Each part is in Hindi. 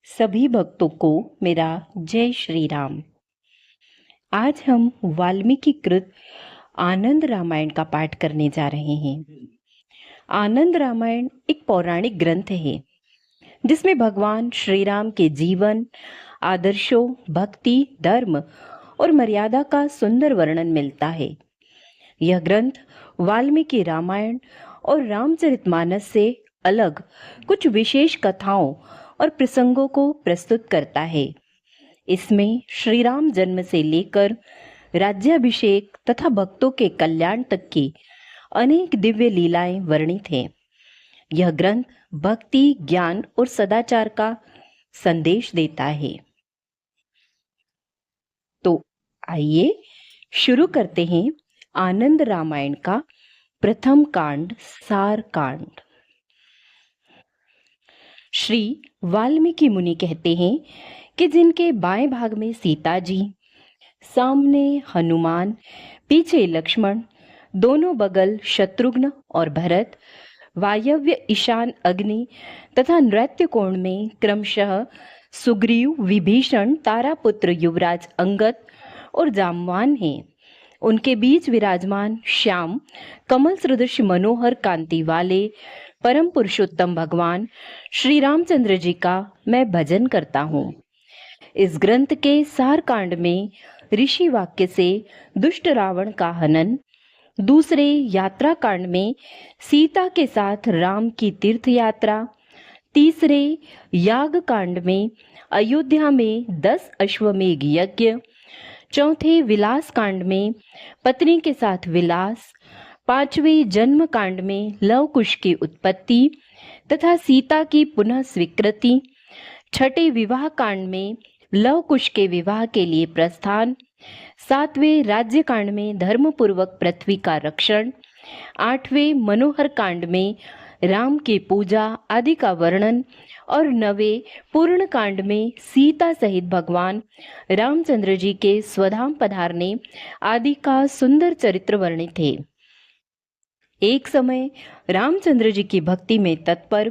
सभी भक्तों को मेरा जय श्री राम। आज हम वाल्मीकि कृत आनंद रामायण का पाठ करने जा रहे हैं। आनंद रामायण एक पौराणिक ग्रंथ है जिसमें भगवान श्री राम के जीवन, आदर्शों, भक्ति, धर्म और मर्यादा का सुंदर वर्णन मिलता है। यह ग्रंथ वाल्मीकि रामायण और रामचरितमानस से अलग कुछ विशेष कथाओं और प्रसंगों को प्रस्तुत करता है। इसमें श्री राम जन्म से लेकर राज्याभिषेक तथा भक्तों के कल्याण तक की अनेक दिव्य लीलाएं वर्णित हैं। यह ग्रंथ भक्ति, ज्ञान और सदाचार का संदेश देता है। तो आइए शुरू करते हैं आनंद रामायण का प्रथम कांड, सार कांड। श्री वाल्मीकि मुनि कहते हैं कि जिनके बाएं भाग में सीता जी, सामने हनुमान, पीछे लक्ष्मण, दोनों बगल शत्रुघ्न और भरत, वायव्य ईशान अग्नि तथा नृत्य कोण में क्रमशः सुग्रीव, विभीषण, तारापुत्र युवराज अंगद और जामवान हैं। उनके बीच विराजमान श्याम, कमल सदृश मनोहर कांति वाले परम पुरुषोत्तम भगवान श्री रामचंद्र जी का मैं भजन करता हूँ। इस ग्रंथ के सार कांड में ऋषि वाक्य से दुष्ट रावण का हनन, दूसरे यात्रा कांड में सीता के साथ राम की तीर्थ यात्रा, तीसरे याग कांड में अयोध्या में 10 अश्वमेघ यज्ञ, चौथे विलास कांड में पत्नी के साथ विलास, पांचवें जन्म कांड में लव कुश की उत्पत्ति तथा सीता की पुनः स्वीकृति, छठे विवाह कांड में लव कुश के विवाह के लिए प्रस्थान, सातवें राज्य कांड में धर्मपूर्वक पृथ्वी का रक्षण, आठवें मनोहर कांड में राम की पूजा आदि का वर्णन और नवे पूर्ण कांड में सीता सहित भगवान रामचंद्र जी के स्वधाम पधारने आदि का सुंदर चरित्र वर्णित है। एक समय रामचंद्र जी की भक्ति में तत्पर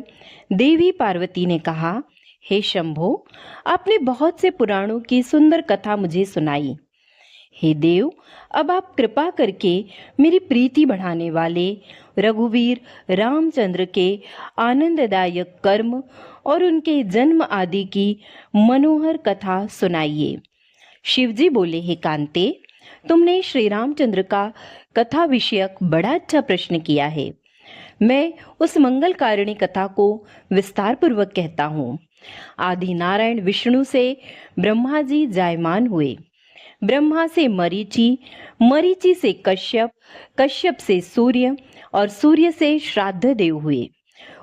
देवी पार्वती ने कहा, हे शंभो, आपने बहुत से पुराणों की सुंदर कथा मुझे सुनाई। हे देव, अब आप कृपा करके मेरी प्रीति बढ़ाने वाले रघुवीर रामचंद्र के आनंददायक कर्म और उनके जन्म आदि की मनोहर कथा सुनाइए। शिवजी बोले, हे कांते, तुमने श्री रामचंद्र का कथा विषयक बड़ा अच्छा प्रश्न किया है। मैं उस मंगलकारिणी कथा को विस्तार पूर्वक कहता हूँ। आदि नारायण विष्णु से ब्रह्मा जी जायमान हुए। ब्रह्मा से मरीचि, मरीचि से कश्यप, कश्यप से सूर्य और सूर्य से श्राद्ध देव हुए।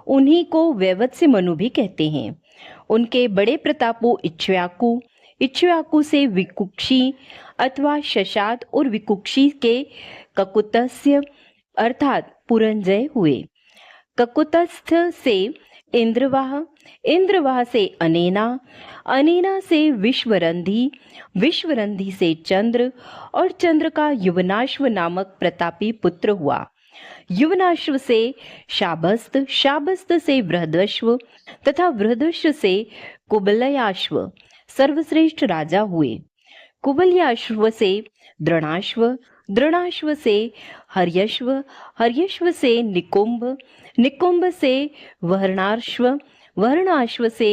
उन्हीं को वैवत्स्य मनु भी कहते हैं। उनके बड़े प्रतापो इक्ष्वाकु, इक्ष्वाकु से विकुक्षी अथवा शशाद और विकुक्षी के ककुत्स्य अर्थात पुरंजय हुए। ककुतस्थ से इंद्रवाह, इंद्रवाह से अनेना, अनेना से विश्वरंधी, विश्वरंधी से चंद्र और चंद्र का युवनाश्व नामक प्रतापी पुत्र हुआ। युवनाश्व से शाबस्त, शाबस्त से बृहदश्व तथा बृहदश्व से कुबलयाश्व सर्वश्रेष्ठ राजा हुए। कुबलयाश्व से द्रोणाश्व, द्रोणाश्व से हर्यश्व, हर्यश्व से निकुंभ, निकुंभ से वर्णाश्व, वर्णाश्व से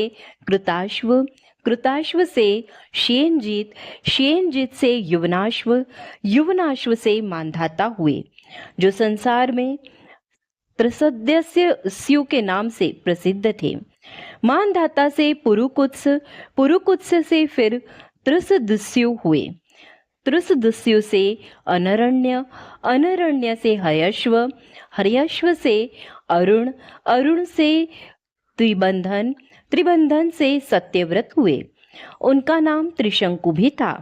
कृताश्व, कृताश्व से शेनजीत, शेनजीत से युवनाश्व, युवनाश्व से मानधाता हुए, जो संसार में त्रिसदस्य के नाम से प्रसिद्ध थे। मानधाता से पुरुकुत्स, पुरुकुत्स से फिर त्रिसदस्यु हुए। त्रिसदस्यु से अनरण्य, अनरण्य से हयश्व, हर्यश्व से अरुण, अरुण से त्रिबंधन, त्रिबंधन से सत्यव्रत हुए। उनका नाम त्रिशंकु भी था।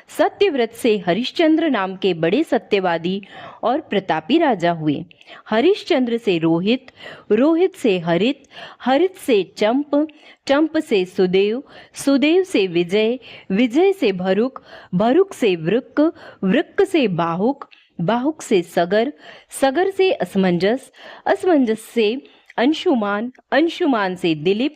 सत्यव्रत से हरिश्चंद्र नाम के बड़े सत्यवादी और प्रतापी राजा हुए। हरिश्चंद्र से रोहित, रोहित से हरित, हरित से चंप, चंप से सुदेव, सुदेव से विजय, विजय से भरुक, भरुक से वृक्क, वृक्क से बाहुक, बाहुक से सगर, सगर से असमंजस, असमंजस से अंशुमान, अंशुमान से दिलीप,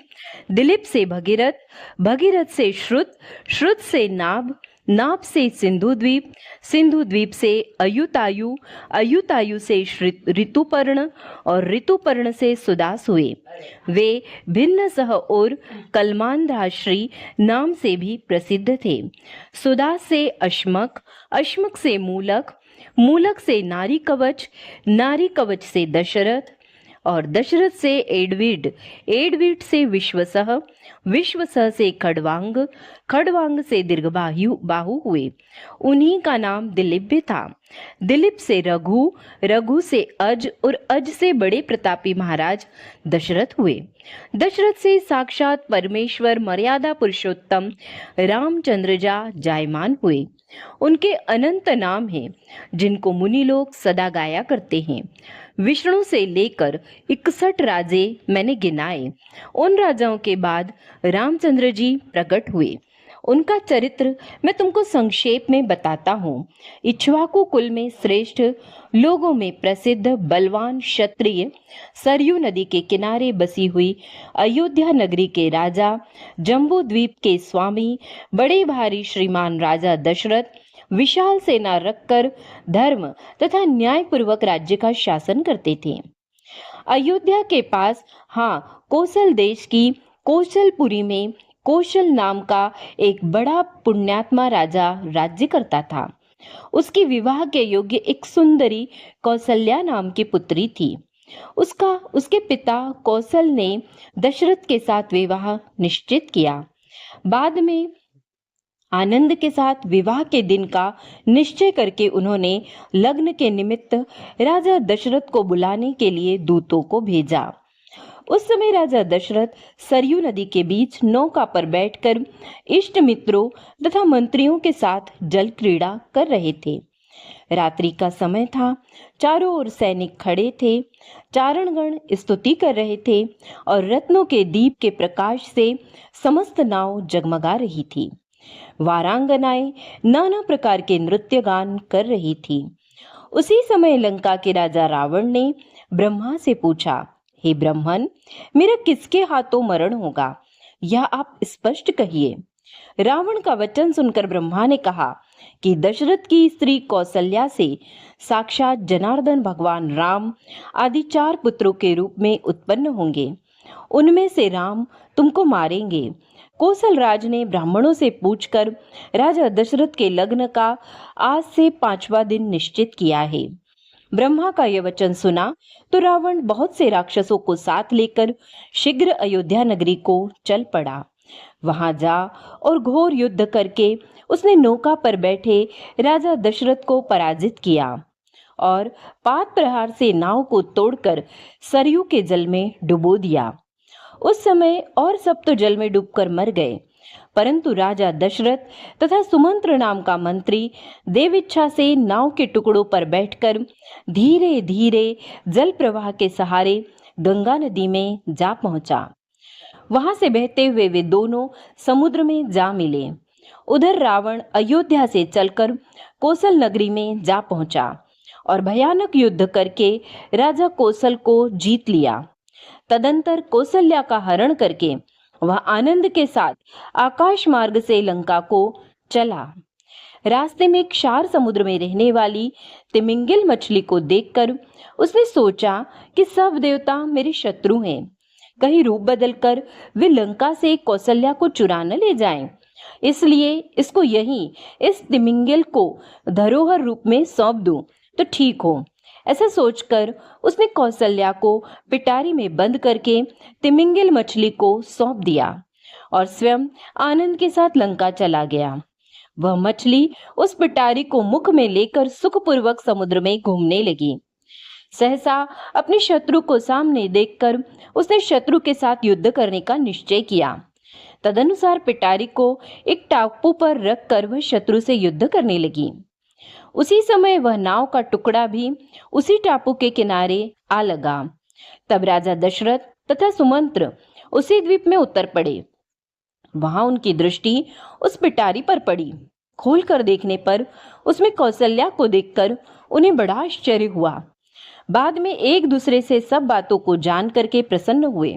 दिलीप से भगीरथ, भगीरथ से श्रुत, श्रुत से नाभ, नाभ से सिंधु द्वीप, सिंधु द्वीप से अयुतायु, अयुतायु से ऋतुपर्ण और ऋतुपर्ण से सुदास हुए। वे भिन्न सह और कलमांध्राश्री नाम से भी प्रसिद्ध थे। सुदास से अश्मक, अश्मक से मूलक, मूलक से नारी कवच, नारी कवच से दशरथ और दशरथ से एडविड, एडविड से विश्वसह, विश्वसह से खड़वांग, खड़वांग से दीर्घबाहु बाहु हुए। उन्हीं का नाम दिलीप भी था। दिलीप से रघु, रघु से अज और अज से बड़े प्रतापी महाराज दशरथ हुए। दशरथ से साक्षात परमेश्वर मर्यादा पुरुषोत्तम रामचंद्र जायमान हुए। उनके अनंत नाम हैं जिनको मुनि लोग सदा गाया करते हैं। विष्णु से लेकर 61 राजे मैंने गिनाए। उन राजाओं के बाद रामचंद्र जी प्रकट हुए। उनका चरित्र मैं तुमको संक्षेप में बताता हूँ। इक्ष्वाकु कुल में श्रेष्ठ, लोगों में प्रसिद्ध, बलवान क्षत्रिय, सरयू नदी के किनारे बसी हुई अयोध्या नगरी के राजा, जम्बू द्वीप के स्वामी, बड़े भारी श्रीमान राजा दशरथ विशाल सेना रखकर धर्म तथा न्याय पूर्वक राज्य का शासन करते थे। अयोध्या के पास कोसल देश की कौशलपुरी में कौशल नाम का एक बड़ा पुण्यात्मा राजा राज्य करता था। उसकी विवाह के योग्य एक सुंदरी कौशल्या नाम की पुत्री थी। उसके पिता कौशल ने दशरथ के साथ विवाह निश्चित किया। बाद में आनंद के साथ विवाह के दिन का निश्चय करके उन्होंने लग्न के निमित्त राजा दशरथ को बुलाने के लिए दूतों को भेजा। उस समय राजा दशरथ सरयू नदी के बीच नौका पर बैठकर इष्ट मित्रों तथा मंत्रियों के साथ जल क्रीड़ा कर रहे थे। रात्रि का समय था। चारों ओर सैनिक खड़े थे। चारणगण स्तुति कर रहे थे और रत्नों के दीप के प्रकाश से समस्त नाव जगमगा रही थी। वारांगनाएं नाना प्रकार के नृत्य गान कर रही थी। उसी समय लंका के राजा रावण ने ब्रह्मा से पूछा, हे ब्रह्मन, मेरा किसके हाथों मरण होगा, यह आप स्पष्ट कहिए। रावण का वचन सुनकर ब्रह्मा ने कहा कि दशरथ की स्त्री कौशल्या से साक्षात जनार्दन भगवान राम आदि 4 पुत्रों के रूप में उत्पन्न होंगे। उनमें से राम तुमको मारेंगे। कौशल राज ने ब्राह्मणों से पूछकर राजा दशरथ के लग्न का आज से 5वां दिन निश्चित किया है। ब्रह्मा का यह वचन सुना तो रावण बहुत से राक्षसों को साथ लेकर शीघ्र अयोध्या नगरी को चल पड़ा। वहां जा और घोर युद्ध करके उसने नौका पर बैठे राजा दशरथ को पराजित किया और 5 प्रहार से नाव को तोड़कर सरयू के जल में डुबो दिया। उस समय और सब तो जल में डूबकर मर गए, परंतु राजा दशरथ तथा सुमंत्र नाम का मंत्री देव इच्छा से नाव के टुकड़ों पर बैठकर धीरे धीरे जल प्रवाह के सहारे गंगा नदी में जा पहुंचा। वहां से बहते हुए वे दोनों समुद्र में जा मिले। उधर रावण अयोध्या से चलकर कौशल नगरी में जा पहुंचा और भयानक युद्ध करके राजा कौशल को जीत लिया। तदंतर कौशल्या का हरण करके वह आनंद के साथ आकाश मार्ग से लंका को चला। रास्ते में क्षार समुद्र में रहने वाली तिमिंगिल मछली को देखकर उसने सोचा कि सब देवता मेरे शत्रु हैं, कहीं रूप बदलकर वे लंका से कौशल्या को चुरा न ले जाएं। इसलिए इसको यहीं इस तिमिंगिल को धरोहर रूप में सौंप दूं तो ठीक हो। ऐसा सोचकर उसने कौशल्या को पिटारी में बंद करके तिमिंगिल मछली को सौंप दिया और स्वयं आनंद के साथ लंका चला गया। वह मछली उस पिटारी को मुख में लेकर सुखपूर्वक समुद्र में घूमने लगी। सहसा अपने शत्रु को सामने देखकर उसने शत्रु के साथ युद्ध करने का निश्चय किया। तदनुसार पिटारी को एक टापू पर रखकर वह शत्रु से युद्ध करने लगी। उसी समय वह नाव का टुकड़ा भी उसी टापू के किनारे आ लगा। तब राजा दशरथ तथा सुमंत्र उसी द्वीप में उतर पड़े। वहां उनकी दृष्टि उस पिटारी पर पड़ी। खोलकर देखने पर उसमें कौशल्या को देखकर उन्हें बड़ा आश्चर्य हुआ। बाद में एक दूसरे से सब बातों को जान करके प्रसन्न हुए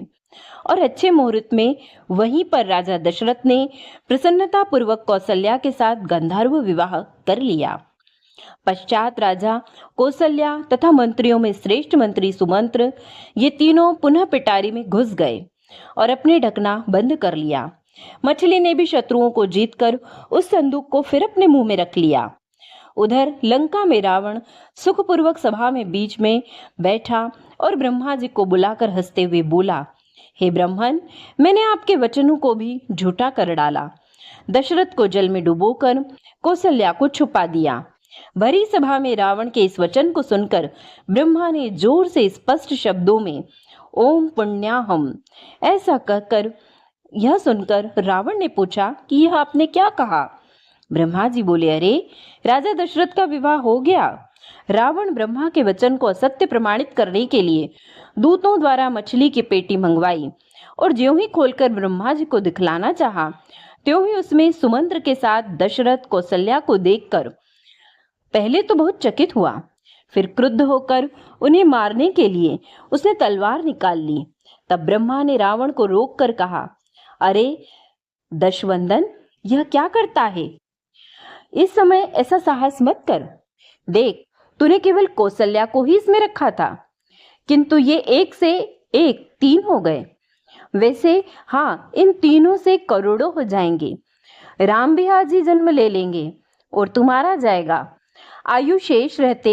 और अच्छे मुहूर्त में वहीं पर राजा दशरथ ने प्रसन्नता पूर्वक कौशल्या के साथ गंधर्व विवाह कर लिया। पश्चात राजा कौशल्या तथा मंत्रियों में श्रेष्ठ मंत्री सुमंत्र ये तीनों पुनः पिटारी में घुस गए और अपने ढकना बंद कर लिया। मछली ने भी शत्रुओं को जीतकर उस संदूक को फिर अपने मुंह में रख लिया। उधर लंका में रावण सुखपूर्वक सभा में बीच में बैठा और ब्रह्मा जी को बुलाकर हंसते हुए बोला, हे ब्रह्मन, मैंने आपके वचनों को भी झूठा कर डाला। दशरथ को जल में डुबोकर कौशल्या को छुपा दिया। भरी सभा में रावण के इस वचन को सुनकर ब्रह्मा ने जोर से स्पष्ट शब्दों में ओम पुण्याहम ऐसा कहकर यह सुनकर रावण ने पूछा कि यह आपने क्या कहा? ब्रह्मा जी बोले, अरे राजा दशरथ का विवाह हो गया। रावण ब्रह्मा के वचन को असत्य प्रमाणित करने के लिए दूतों द्वारा मछली की पेटी मंगवाई और ज्यों ही खोलकर ब्रह्मा जी को दिखलाना चाहा, त्यों ही उसमें सुमंत्र के साथ दशरथ कौशल्या को देखकर पहले तो बहुत चकित हुआ, फिर क्रुद्ध होकर उन्हें मारने के लिए उसने तलवार निकाल ली। तब ब्रह्मा ने रावण को रोककर कहा, अरे दशवंदन, यह क्या करता है? इस समय ऐसा साहस मत कर। देख, तूने केवल कौशल्या को ही इसमें रखा था, किंतु ये एक से एक 3 हो गए। वैसे हाँ, इन तीनों से करोड़ों हो जाएंगे। राम भी आज ही जन्म ले लेंगे और तुम्हारा जाएगा। आयु शेष रहते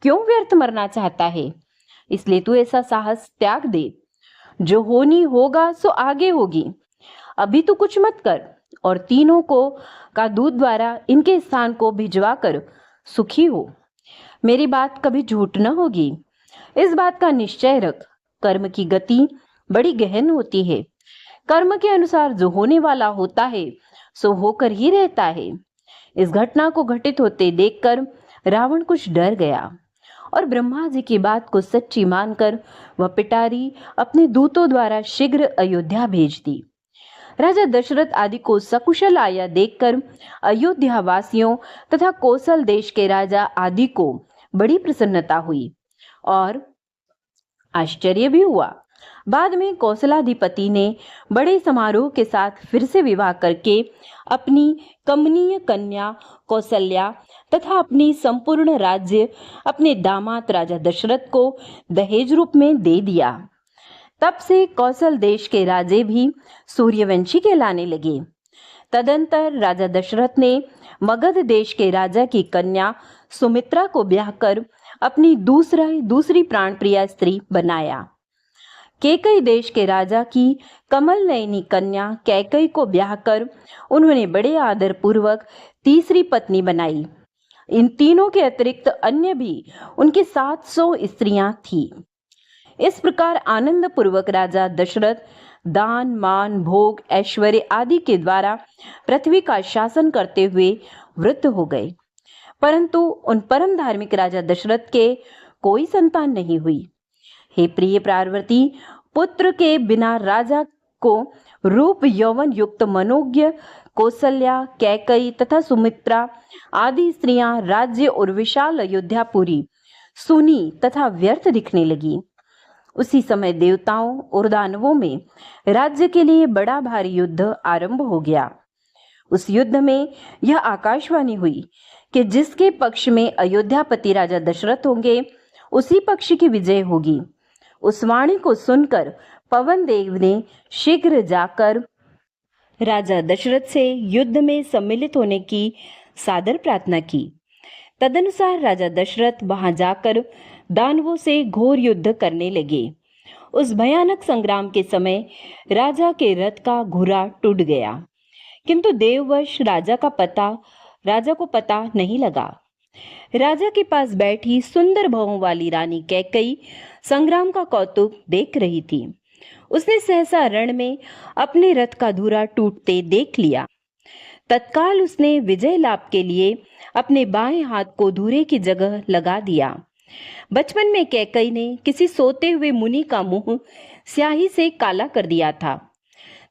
क्यों व्यर्थ मरना चाहता है? इसलिए तू ऐसा साहस त्याग दे। जो होनी होगा सो आगे होगी। अभी तू कुछ मत कर और तीनों को का दूत द्वारा इनके स्थान को भिजवा कर सुखी हो। मेरी बात कभी झूठ न होगी। इस बात का निश्चय रख। कर्म की गति बड़ी गहन होती है। कर्म के अनुसार जो होने वाला होता है सो होकर ही रहता है। इस घटना को घटित होते देखकर रावण कुछ डर गया और ब्रह्मा जी की बात को सच्ची मानकर वह पिटारी अपने दूतों द्वारा शीघ्र अयोध्या भेज दी। राजा दशरथ आदि को सकुशल आया देखकर अयोध्या वासियों तथा कौशल देश के राजा आदि को बड़ी प्रसन्नता हुई और आश्चर्य भी हुआ। बाद में कौशलाधिपति ने बड़े समारोह के साथ फिर से विवाह करके अपनी कमनीय कन्या कौशल्या तथा अपनी संपूर्ण राज्य अपने दामाद राजा दशरथ को दहेज रूप में दे दिया। तब से कौशल देश के राजे भी सूर्यवंशी कहलाने लगे। तदंतर राजा दशरथ ने मगध देश के राजा की कन्या सुमित्रा को ब्याह कर अपनी दूसरी प्राणप्रिय स्त्री बनाया। कैकई देश के राजा की कमल नयनी कन्या कैकई को ब्याह कर उन्होंने बड़े आदर पूर्वक तीसरी पत्नी बनाई। इन तीनों के अतिरिक्त अन्य भी उनकी 700 स्त्रियां थीं। इस प्रकार आनंद पूर्वक राजा दशरथ दान मान भोग ऐश्वर्य आदि के द्वारा पृथ्वी का शासन करते हुए वृद्ध हो गए, परंतु उन परम धार्मिक राजा दशरथ के कोई संतान नहीं हुई। हे प्रिय पार्वती, पुत्र के बिना राजा को रूप यौवन युक्त मनोज्ञ कौशल्या कैकई तथा सुमित्रा आदि स्त्रियां राज्य और विशाल अयोध्यापुरी सुनी तथा व्यर्थ दिखने लगी। उसी समय देवताओं और दानवों में राज्य के लिए बड़ा भारी युद्ध आरंभ हो गया। उस युद्ध में यह आकाशवाणी हुई कि जिसके पक्ष में अयोध्यापति राजा दशरथ होंगे उसी पक्ष की विजय होगी। उस वाणी को सुनकर पवन देव ने शीघ्र जाकर राजा दशरथ से युद्ध में सम्मिलित होने की सादर प्रार्थना की। तदनुसार राजा दशरथ वहां जाकर दानवों से घोर युद्ध करने लगे। उस भयानक संग्राम के समय राजा के रथ का घुरा टूट गया, किंतु देववश राजा को पता नहीं लगा। राजा के पास बैठी सुंदर भवों वाली रानी कैकई संग्राम का कौतुक देख रही थी। उसने सहसा रण में अपने रथ का धुरा टूटते देख लिया। तत्काल उसने विजय लाभ के लिए अपने बाएं हाथ को धुरे की जगह लगा दिया। बचपन में कैकई ने किसी सोते हुए मुनि का मुंह स्याही से काला कर दिया था।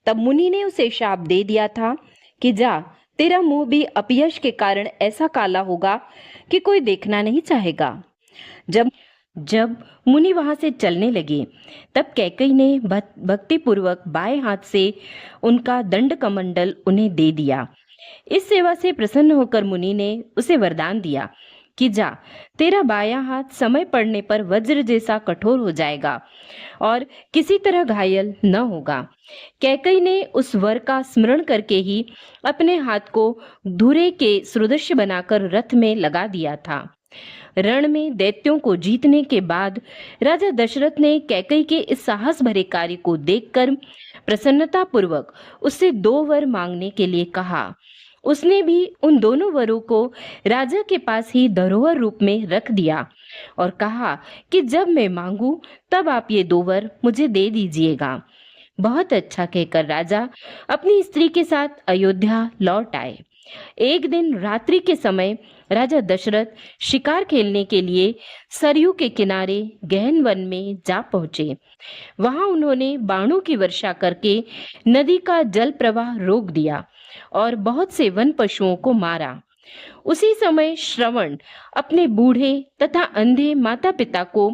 तब मुनि ने उसे शाप दे दिया था कि जा, तेरा मुंह भी अपयश के कारण ऐसा काला होगा कि कोई देखना नहीं चाहेगा। जब जब मुनि वहां से चलने लगे तब कैकई ने भक्तिपूर्वक बाएं हाथ से उनका दंड कमंडल उन्हें दे दिया। इस सेवा से प्रसन्न होकर मुनि ने उसे वरदान दिया कि जा, तेरा बायां हाथ समय पड़ने पर वज्र जैसा कठोर हो जाएगा और किसी तरह घायल न होगा। कैकई ने उस वर का स्मरण करके ही अपने हाथ को धुरे के सुदृश्य बनाकर रथ में लगा दिया था। रण में दैत्यों को जीतने के बाद राजा दशरथ ने कैकई के इस साहस भरे कार्य को देखकर प्रसन्नता पूर्वक उससे 2 वर मांगने के लिए कहा। उसने भी उन दोनों वरों को राजा के पास ही धरोहर रूप में रख दिया और कहा कि जब मैं मांगू तब आप ये 2 वर मुझे दे दीजिएगा। बहुत अच्छा कहकर राजा अपनी स्त्री के साथ अयोध्या लौट आए। एक दिन रात्रि के समय राजा दशरथ शिकार खेलने के लिए सरयू के किनारे गहन वन में जा पहुंचे। वहां उन्होंने बाणों की वर्षा करके नदी का जल प्रवाह रोक दिया और बहुत से वन पशुओं को मारा। उसी समय श्रवण अपने बूढ़े तथा अंधे माता पिता को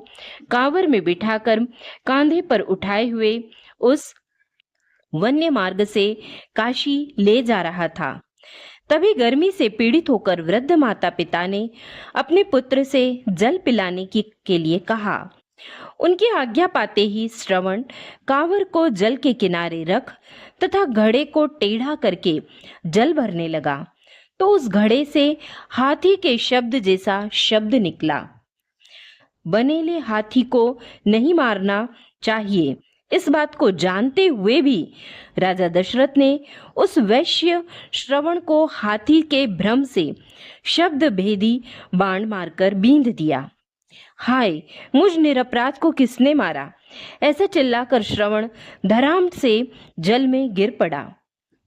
कांवर में बिठाकर कांधे पर उठाए हुए उस वन्य मार्ग से काशी ले जा रहा था। तभी गर्मी से पीड़ित होकर वृद्ध माता पिता ने अपने पुत्र से जल पिलाने के लिए कहा। उनकी आज्ञा पाते ही श्रवण कांवर को जल के किनारे रख तथा घड़े को टेढ़ा करके जल भरने लगा तो उस घड़े से हाथी के शब्द जैसा शब्द निकला। बनेले हाथी को नहीं मारना चाहिए, इस बात को जानते हुए भी राजा दशरथ ने उस वैश्य श्रवण को हाथी के भ्रम से शब्द भेदी बाण मारकर बींध दिया। हाय, मुझ निरपराध को किसने मारा? ऐसा चिल्लाकर श्रवण धराम से जल में गिर पड़ा।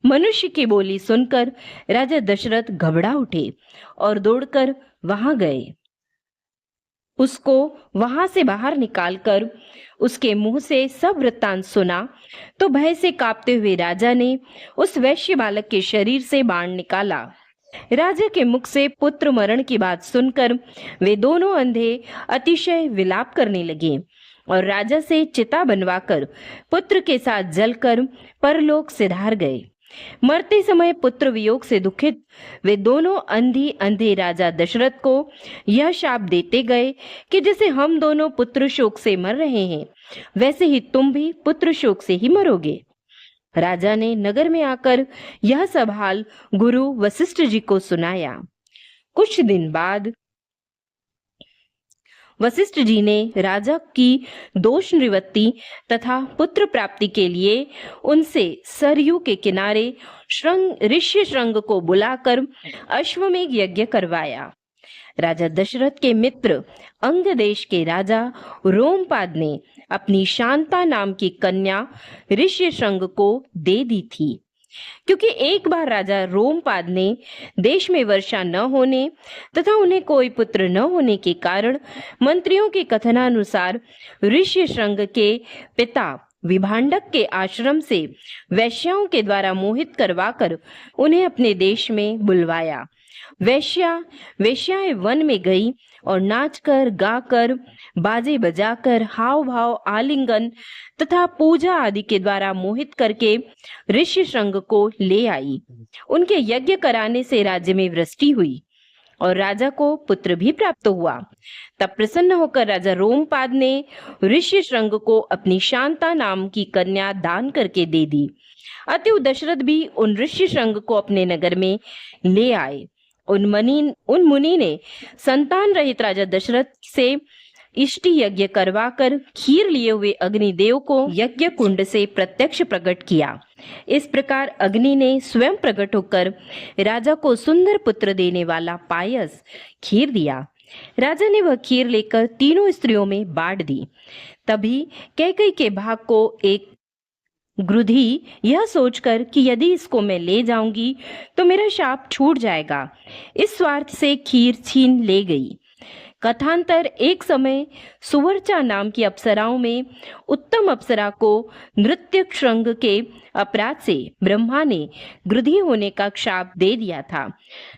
मनुष्य की बोली सुनकर राजा दशरथ घबरा उठे और दौड़कर वहां गए। उसको वहां से बाहर निकालकर उसके मुंह से सब वृत्तांत सुना तो भय से कांपते हुए राजा ने उस वैश्य बालक के शरीर से बाण निकाला। राजा के मुख से पुत्र मरण की बात सुनकर वे दोनों अंधे अतिशय विलाप करने लगे और राजा से चिता बनवाकर पुत्र के साथ जलकर परलोक सिधार गए। मरते समय पुत्र वियोग से दुखित वे दोनों अंधी अंधे राजा दशरथ को यह शाप देते गए कि जैसे हम दोनों पुत्र शोक से मर रहे हैं वैसे ही तुम भी पुत्र शोक से ही मरोगे। राजा ने नगर में आकर यह सब हाल गुरु वशिष्ठ जी को सुनाया। कुछ दिन बाद वशिष्ठ जी ने राजा की दोष निवृत्ति तथा पुत्र प्राप्ति के लिए उनसे सरयू के किनारे ऋष्य श्रृंग को बुलाकर अश्वमेघ यज्ञ करवाया। राजा दशरथ के मित्र अंग देश के राजा रोमपाद ने अपनी शांता नाम की कन्या ऋष्य श्रृंग को दे दी थी, क्योंकि एक बार राजा रोमपाद ने देश में वर्षा न होने तथा उन्हें कोई पुत्र न होने के कारण मंत्रियों के कथनानुसार ऋष्य श्रृंग के पिता विभांडक के आश्रम से वैश्याओं के द्वारा मोहित करवाकर उन्हें अपने देश में बुलवाया। वेश्याएं वन में गई और नाचकर गाकर बाजे बजाकर हाव भाव आलिंगन तथा पूजा आदि के द्वारा मोहित करके ऋष्य श्रृंग को ले आई। उनके यज्ञ कराने से राज्य में वृष्टि हुई और राजा को पुत्र भी प्राप्त हुआ। तब प्रसन्न होकर राजा रोमपाद ने ऋष्य श्रृंग को अपनी शांता नाम की कन्या दान करके दे दी। अतएव दशरथ भी उन ऋष्य श्रृंग को अपने नगर में ले आए। उन मुनि ने संतान रहित राजा दशरथ से इष्टि यज्ञ करवाकर खीर लिए हुए अग्निदेव को यज्ञ कुंड से प्रत्यक्ष प्रकट किया। इस प्रकार अग्नि ने स्वयं प्रकट होकर राजा को सुंदर पुत्र देने वाला पायस खीर दिया। राजा ने वह खीर लेकर तीनों स्त्रियों में बांट दी। तभी कैकई के भाग को एक ग्रुधी यह सोचकर कि यदि इसको मैं ले जाऊंगी तो मेरा शाप छूट जाएगा, इस स्वार्थ से खीर छीन ले गई। कथांतर, एक समय सुवर्चा नाम की अप्सराओं में उत्तम अप्सरा को नृत्य श्रृंग के अपराध से ब्रह्मा ने गृधी होने का शाप दे दिया था।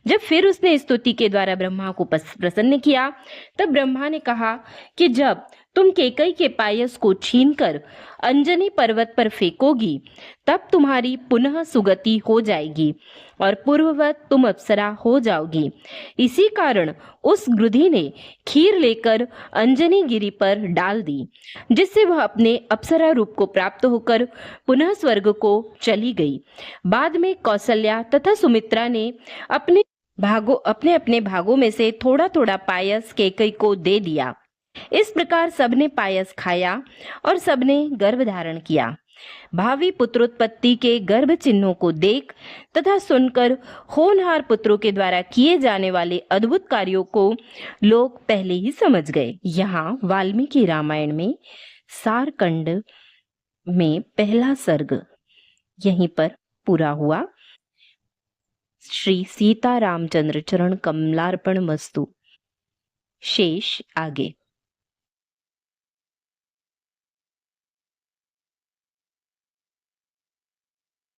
जब फिर उसने स्तुति के द्वारा ब्रह्मा को प्रसन्न किया, तब ब्रह्मा ने कहा कि जब तुम केकई के पायस को छीनकर अंजनी पर्वत पर फेंकोगी, तब तुम्हारी पुनः सुगति हो जाएगी और पूर्ववत तुम अप्सरा हो जाओगी। इसी कारण उस गृधी ने खीर लेकर अंजनी गिरी पर डाल दी, जिससे वह अपने अप्सरा रूप को प्राप्त होकर पुनः स्वर्ग को चली गई। बाद में कौशल्या तथा सुमित्रा ने अपने अपने भागों में से थोड़ा थोड़ा पायस केकई को दे दिया। इस प्रकार सबने पायस खाया और सबने गर्भ धारण किया। भावी पुत्रोत्पत्ति के गर्भ चिन्हों को देख तथा सुनकर होनहार पुत्रों के द्वारा किए जाने वाले अद्भुत कार्यों को लोग पहले ही समझ गए। यहाँ वाल्मीकि रामायण में सारकंड में पहला सर्ग यहीं पर पूरा हुआ। श्री सीता रामचंद्र चरण कमलार्पण मस्तु। शेष आगे।